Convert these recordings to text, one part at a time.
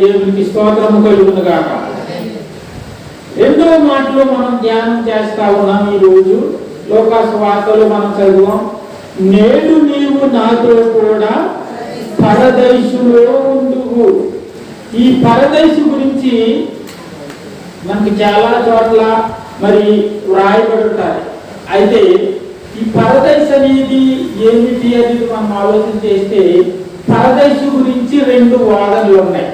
దేవునికి స్తోత్రము కలుగును గాక. రెండో మాటలో మనం ధ్యానం చేస్తా ఉన్నాం. ఈ రోజు లోకాసు వార్తలు మనం చదువాం. నేడు నీవు నాతో కూడా పరదేశులో ఉండువు. ఈ పరదేశు గురించి మనకి చాలా చోట్ల మరి వ్రాయబడుతాయి. అయితే ఈ పరదేశ్ అనేది ఏమిటి అనేది మనం ఆలోచన చేస్తే పరదేశు గురించి రెండు వాదనలు ఉన్నాయి.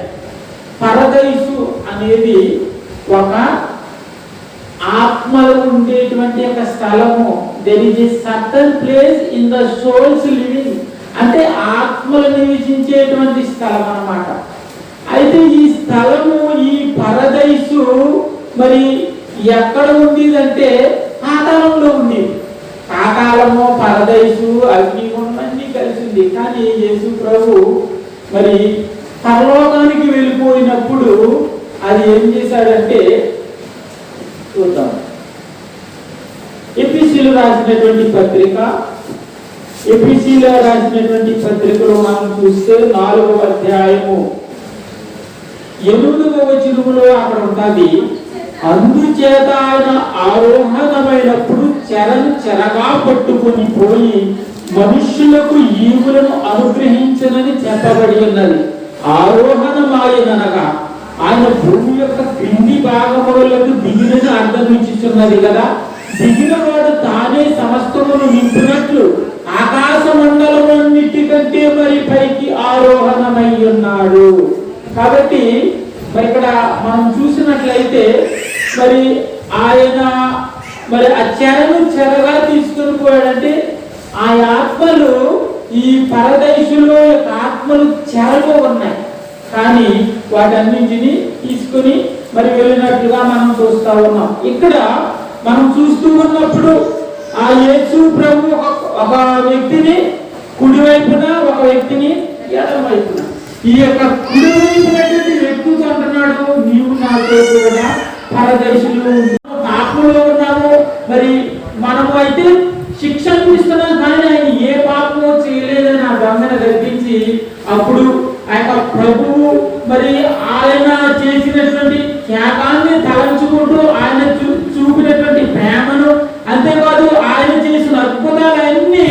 పరదేశు అనేది ఒక ఆత్మలు ఉండేటువంటి ఒక స్థలము. There is a certain place in the souls living, అంటే ఆత్మలు నివసించేటువంటి స్థలం అన్నమాట. అయితే ఈ స్థలము, ఈ పరదేశు మరి ఎక్కడ ఉండేదంటే పాతాళంలో ఉండేది. పాతాళము, పరదేశు, అగ్నిగుండన్నీ కలిసింది. కానీ యేసు ప్రభు మరి పరలోకానికి వెళ్ళిపోయినప్పుడు అది ఏం చేశాడంటే చూద్దాం. ఎఫెసీయులకు రాసినటువంటి పత్రిక, ఎఫెసీయులకు రాసినటువంటి పత్రికలో మనం చూస్తే 4వ అధ్యాయము 8వ వచనములో అక్కడ ఉంటుంది. అందుచేత ఆయన ఆరోహణమైనప్పుడు చెరగా పట్టుకొని పోయి మనుష్యులకు ఈవులను అనుగ్రహించనని చెప్పబడి ఉన్నది. ఆరోహణమాయనగా ఆయన భూమి యొక్క క్రింది భాగములకు దిగినని అర్థం ఇచ్చుచున్నది కదా. దిగిన వాడు తానే సమస్తమును నింపినట్లు ఆకాశ మండలమన్నిటికంటే మరి పైకి ఆరోహణమై ఉన్నాడు. కాబట్టి మరి ఇక్కడ మనం చూసినట్లయితే మరి ఆయన మరి ఆ చెరగా తీసుకుని పోయాడంటే ఆ ఆత్మలు, ఈ పరదేశులో ఆత్మలు చెరలో ఉన్నాయి. కానీ వాటన్నింటినీ తీసుకుని మరి వెళ్ళినట్లుగా మనం చూస్తా ఉన్నాం. ఇక్కడ మనం చూస్తూ ఉన్నప్పుడు ఆ యేసు ప్రభు ఒక వ్యక్తిని కుడివైపున, ఒక వ్యక్తిని ఎడమ వైపున, ఈ యొక్క కుడివైపునటువంటి వ్యక్తితో అంటున్నాడు, నీవు నాతో కూడా పరదేశులు పాపంలో ఉన్నాము. మరి మనము అయితే శిక్ష అనిపిస్తున్నాం, కానీ ఆయన ఏ పాపమో చేయలేదని ఆ దొంగను గర్పించి అప్పుడు ఆ యొక్క ప్రభువు మరి ఆయన చేసినటువంటి త్యాగాన్ని తలంచుకుంటూ ఆయన చూపినటువంటి ప్రేమను, అంతేకాదు ఆయన చేసిన అద్భుతాలన్నీ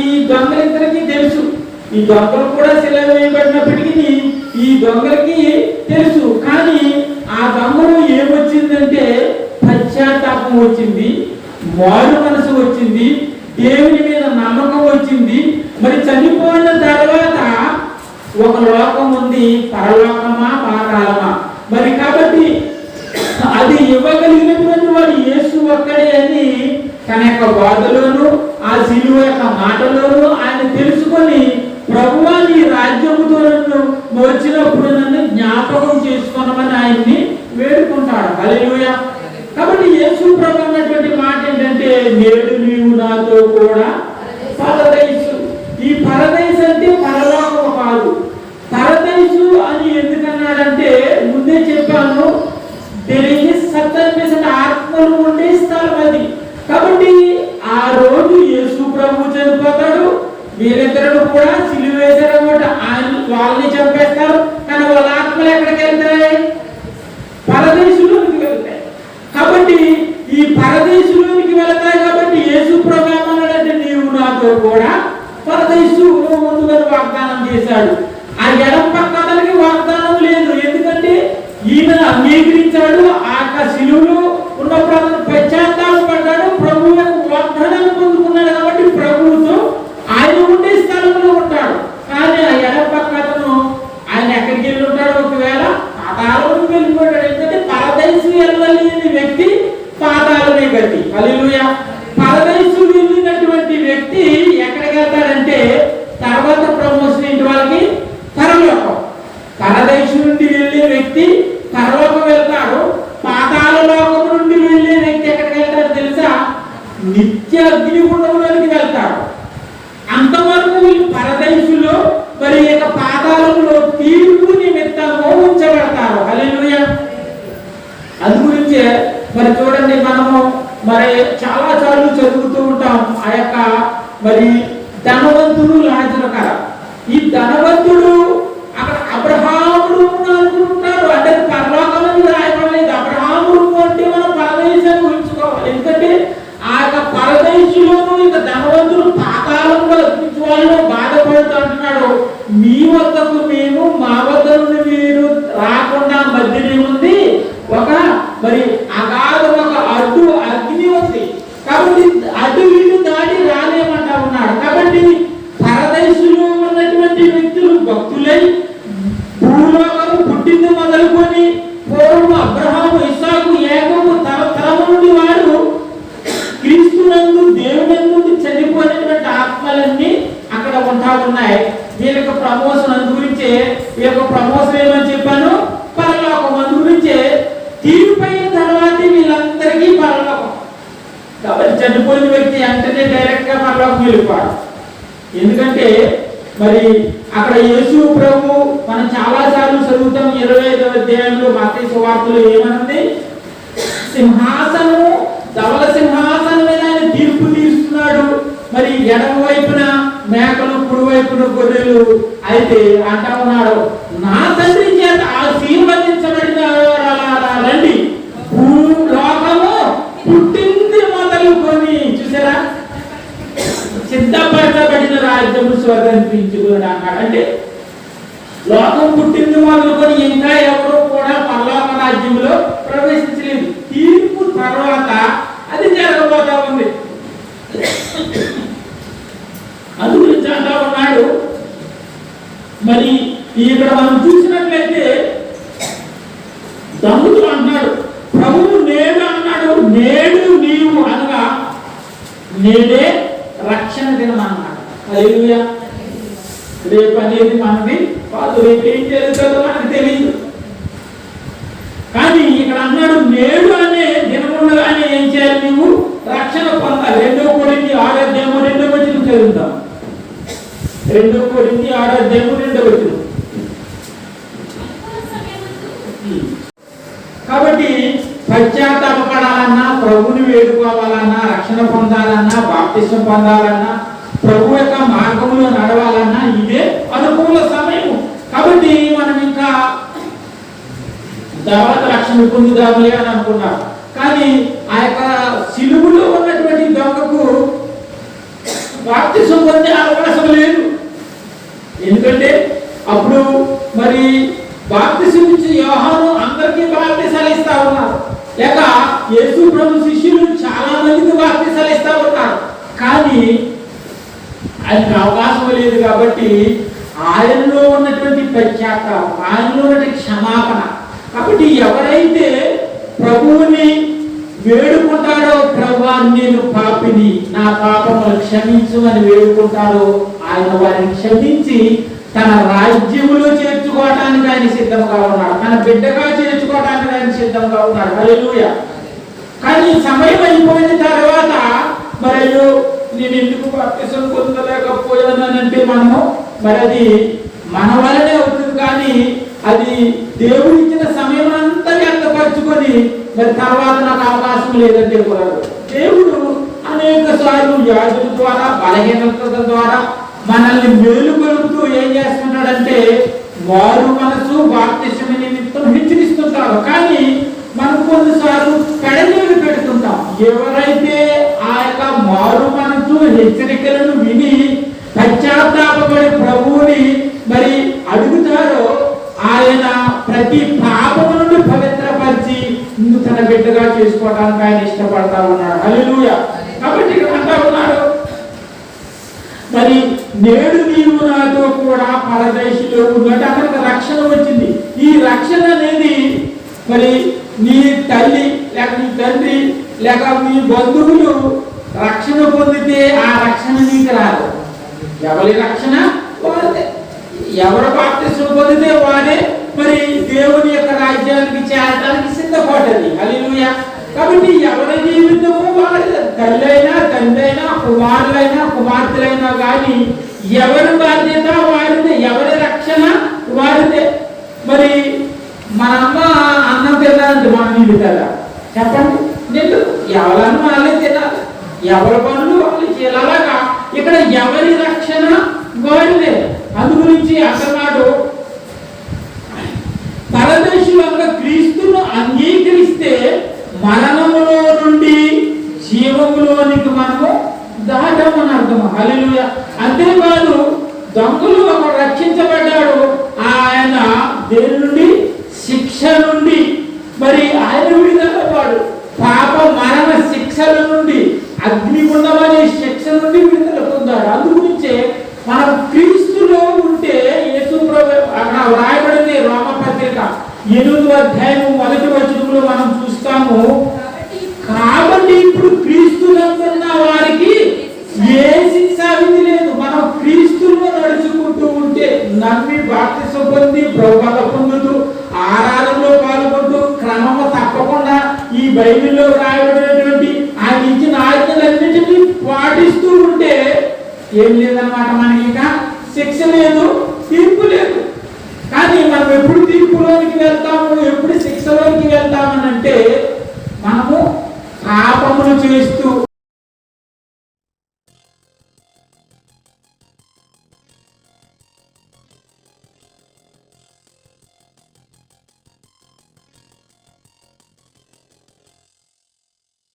ఈ దొంగలిద్దరికీ తెలుసు. ఈ దొంగలు కూడా శిల వేయబడినప్పటికీ ఈ దొంగలకి తెలుసు. కానీ ఆ దొంగలు ఏమొచ్చిందంటే పశ్చాత్తాపం వచ్చింది, మారు మనసు వచ్చింది, దేవుని మీద నమ్మకం వచ్చింది. మరి చనిపోయిన తర్వాత ఒక లోకం ఉంది, పరలోకమా పాతాళమా. మరి కాబట్టి అది ఇవ్వగలిగినటువంటి వాడు యేసు ఒక్కడే అని తన యొక్క బాధలోను, ఆ శిలువ యొక్క మాటలోను ఆయన తెలుసుకొని, ప్రభువా నీ రాజ్యముతో నన్ను వచ్చినప్పుడు నన్ను జ్ఞాపకం చేసుకున్నామని ఆయన్ని వేడుకుంటాడు. హల్లెలూయా. కాబట్టి యేసు ప్రభు అన్నటువంటి మాట ఏంటంటే, నేడు నీవు నాతో కూడా పరదేశు. ఈ పరదేశు అంటే పరలోకము కాదు. పరదేశు అని ఎందుకన్నాడంటే ముందే చెప్పాను, ఆత్మలు ఉండే స్థలం అది. కాబట్టి ఆ రోజు యేసు ప్రభు చనిపోతాడు, వీరిద్దరు కూడా సిలువ వేశారన్నమాట. వాళ్ళని చంపేస్తారు, కానీ వాళ్ళ ఆత్మలు ఎక్కడికి వెళ్తాయి? పరదేశులోనికి వెళ్తాయి. కాబట్టి ఈ పరదేశులోనికి వెళ్తాయి. కాబట్టి యేసు ప్రభు ఏమన్నాడంటే, నీవు నాతో కూడా పరదేశు ముందుగా వాగ్దానం చేశాడు. ఆ ఎడం పక్కనకి వాగ్దానం లేదు. ఎందుకంటే ఈయన అంగీకరించాడు, ఆ శిలువలో ఉన్నప్పుడు అతను పశ్చాత్తాపడ్డాడు, ప్రభు యొక్క వాగ్దానాన్ని పొందుకున్నాడు. కాబట్టి ప్రభువుతో ఆయన ఉండే స్థలంలో ఉంటాడు. కానీ ఆ ఎడం పక్క అతను ఆయన ఎక్కడికి వెళ్ళి ఉంటాడు? ఒకవేళ పాతాళంలోకి వెళ్ళిపోయాడు. ఎందుకంటే పరదేశు వెళ్ళలేని వ్యక్తి పాతాళమే గతి. హల్లెలూయా. పరదేశు వెళ్ళినటువంటి వ్యక్తి ఎక్కడికి వెళ్తాడంటే తర్వాత ప్రమోషన్ ఇంటి వాళ్ళకి పరలోకం. పరదేశు నుండి వెళ్ళే వ్యక్తి పరలోకం వెళ్తాడు. పాతాళ లోకం నుండి వెళ్ళే వ్యక్తి ఎక్కడికి వెళ్తాడు తెలుసా? నిత్య అగ్నిగుండంలోనికి వెళ్తాడు. అంతవరకు వీళ్ళు పరదేశులో మరి యొక్క పాతాళంలో తీర్పు నిమిత్తము ఉంచబడతారు. హల్లెలూయా. అందు గురించే మరి చూడండి, మనము మరి చాలా సార్లు చదువుతూ ఉంటాం ఆ యొక్క మరి ధనవంతుడు లాజరు కథ. ఈ ధనవంతుడు అక్కడ అబ్రహామును అనుకుంటున్నారు. అంటే పరలోకమని రాయబడలేదు. అబ్రహాము అంటే మనం పరదేశాన్ని ఊహించుకోవాలి. ఎందుకంటే ఆ యొక్క పరదేశంలోనూ ఇక ధనవంతులు పాతాళంలో అర్పించే వాళ్ళు బాధపడుతూ అంటున్నాడు, మీ వద్దకు మేము, మా వద్ద నుండి మీరు రాకుండా మధ్యనే ఉంది ఒక మరి అగాధ ఒక అడ్డు అగ్ని ఉంది. కాబట్టి అడ్డు వీళ్ళు దాటి రాలేమంటా ఉన్నాడు. కాబట్టి పరదేశంలో ఉన్నటువంటి వ్యక్తులు భక్తులై భూలోకము పుట్టింది మొదలుకొని పూర్వం అబ్రహాము, ఇస్సాకు, యాకోబు తరతరము నుండి వారు క్రీస్తునందు దేవునందు చనిపోయినటువంటి ఆత్మలన్నీ అక్కడ ఉంటా ఉన్నాయి. వీళ్ళకి ప్రమోషన్ అందు గురించే, వీళ్ళకి ప్రమోషన్ ఏమని చెప్పాను, పరలోకం. అందు గురించే తీర్పైన తర్వాత వీళ్ళందరికీ పరలోకం. కాబట్టి చనిపోయిన వ్యక్తి అంటే డైరెక్ట్ గా పరలోకం వెళ్ళిపోవాలి. ఎందుకంటే మరి అక్కడ యేసు ప్రభు మనం చాలా సార్లు చదువుతాం 25వ అధ్యాయంలో మత్తయి సువార్తలో ఏమనుంది, సింహాసనము, ధవల సింహాసనం మీద ఆయన తీర్పు తీరుస్తున్నాడు. మరి ఎడమ వైపున మేకలు, కుడి వైపున గొర్రెలు. అయితే అంటా ఉన్నాడు, నా తండ్రి చేత ఆశీర్వదించబడిన రండి, భూలోకము పుట్టింది మొదలుకొని, చూసారా, సిద్ధపరచబడిన రాజ్యము స్వతంత్రించుకున్నాడు అన్నాడు. అంటే లోకం పుట్టింది మొదలుకొని ఇంకా ఎవరు కూడా పరలోక రాజ్యంలో ప్రవేశించలేదు. తీర్పు తర్వాత అది జరగబోతా ఉంది. అందు గురించి అంటా ఉన్నాడు. మరి ఇక్కడ మనం చూసినట్లయితే దమ్ముతో అంటున్నాడు, ప్రభువు నేడు అన్నాడు, నేడు నీవు అనగా నేడే రక్షణ దినం అన్నాడు. హల్లెలూయా. రేపు అనేది మనది కాదు, రేపు ఏం జరుగుతుందో మనకు తెలియదు. కానీ ఇక్కడ అన్నాడు, నేడు అనే దినముండగానే ఏం చేయాలి, నీవు రక్షణ పొందాలి. 2 కొరింథీ 6వ అధ్యాయం 2వ వచనం చదువుతాం. 2 కొరింథీ 6వ అధ్యాయం 2వ వచనం. కాబట్టి పశ్చాత్తాపడాలన్నా, ప్రభుని వేడుకోవాలన్నా, రక్షణ పొందాలన్నా, బాప్తిసం పొందాలన్నా, ప్రభు యొక్క మార్గంలో నడవాలన్నా ఇదే అనుకూల సమయం. కాబట్టి మనం ఇంకా తర్వాత రక్షణ పొందుదాములే అని అనుకున్నాం. కానీ ఆ యొక్క సిలువలో ఉన్నటువంటి దొంగకు బాప్తిసం పొందే అవకాశం లేదు. ఎందుకంటే అప్పుడు మరి బాప్తిసం ఇచ్చి యోహాను అందరికీ బాప్తిసాలు ఇస్తా ఉన్నారు, లేక యేసు ప్రభు శిష్యులు చాలా మందికి బాప్తిసాలు ఇస్తా ఉన్నారు. కానీ ఆయనకు అవకాశం లేదు. కాబట్టి ఆయనలో ఉన్నటువంటి పశ్చాత్తాపం, ఆయనలో ఉన్నటువంటి క్షమాపణ. కాబట్టి ఎవరైతే ప్రభువుని వేడుకుంటాడో, ప్రభువా నేను పాపిని, నా పాపములు క్షమించు అని వేడుకుంటాడో, ఆయన వారిని క్షమించి తన రాజ్యములో చేర్చుకోవడానికి ఆయన సిద్ధంగా ఉన్నాడు. తన బిడ్డగా చేర్చుకోవడానికి ఆయన సిద్ధంగా ఉన్నాడు. హల్లెలూయా. కానీ సమయం అయిపోయిన తర్వాత మరి నేను ఎందుకు బాప్తిసం పొందలేకపోయానంటే మనము మరి అది మన వల్లనే అవుతుంది. కానీ అది దేవుడు ఇచ్చిన సమయం అంతా వ్యక్తపరచుకొని మరి తర్వాత నాకు అవకాశం లేదంటే కూడదు. దేవుడు అనేక సార్లు వ్యాధుల ద్వారా, బలహీనతల ద్వారా మనల్ని మేలు కలుపుతూ ఏం చేస్తున్నాడంటే వారు మనసు బాప్తిసం నిమిత్తం హెచ్చరిస్తుంటారు. కానీ మనం కొన్నిసార్లు పెడలేవి పెడుతుంటాం. ఎవరైతే ఆ యొక్క మారు మనసు హెచ్చరికలను విని పశ్చాత్తాపడి ప్రభువుని మరి అడుగుతారో, ఆయన ప్రతి పాపము నుండి పవిత్రపరిచి తన బిడ్డగా చేసుకోవడానికి ఆయన ఇష్టపడతా ఉన్నాడు. హల్లెలూయా. కాబట్టి ఇక్కడ అంటా ఉన్నాడు, మరి నేడు నీవు నాతో కూడా పరదేశంలో ఉన్నట్టు అక్కడికి రక్షణ వచ్చింది. ఈ రక్షణ అనేది మరి నీ తల్లి లేక నీ తండ్రి లేక మీ బంధువులు రక్షణ పొందితే ఆ రక్షణ నీకు రాదు. ఎవరి రక్షణ వారిదే. ఎవరు బాప్తిసం పొందితే వారే మరి దేవుని యొక్క రాజ్యానికి చేరడానికి సిద్ధపడ్డది. హల్లెలూయా. కాబట్టి ఎవరి జీవితము వారిదే. తల్లి అయినా, తండ్రి అయినా, కుమారులైనా, కుమార్తెలైనా కానీ ఎవరి బాధ్యత వారిదే, ఎవరి రక్షణ వారిదే. మరి మన అమ్మ అన్నం తినాలంటే మనం నీళ్ళు కదా, చెప్పండి. నేను ఎవరన్నా వాళ్ళే తినాలి, ఎవరి పనులు వాళ్ళు చేయాలి. అలాగా ఇక్కడ ఎవరి రక్షణ వారిదే. అందు గురించి అసలు అంగీకరిస్తే మరణములో నుండి జీవములోనికి మనము దాటమని అర్థం. హల్లెలూయా. అంతేకాదు దొంగలు ఒకడు రక్షించబడ్డాడు, ఆయన దేని నుండి? శిక్ష నుండి. మరి ఆయన విడుదలవాడు పాప మరణ శిక్షల నుండి, అగ్నిగుండం అనే శిక్ష నుండి విడుదల పొందాడు. అందుగురించే మనం క్రీస్తులో ఉంటే యేసు ప్రభువు అక్కడ వ్రాయబడింది రోమపత్రిక 8వ అధ్యాయం 1వ వచనంలో మనం చూస్తాము. కాబట్టి ఇప్పుడు క్రీస్తునందున్న వారికి ఏ శిక్షా విధి లేదు. మనం క్రీస్తులో నడుచుకుంటూ ఉంటే, నమ్మి బాప్తిసం పొంది ప్రభువుల పొందుతూ ఆరాధనలో పాల్గొంటూ క్రమము తప్పకుండా ఈ బైబిల్లో రాయబడినటువంటి ఆయన ఇచ్చిన ఆజ్ఞలన్నింటినీ పాటిస్తూ ఉంటే ఏం లేదన్నమాట. మనకి ఇంకా శిక్ష లేదు, తీర్పు లేదు. కానీ మనం ఎప్పుడు తీర్పులోనికి వెళ్తాము, ఎప్పుడు శిక్షలోనికి వెళ్తామని అంటే, మనము పాపములు చేస్తూ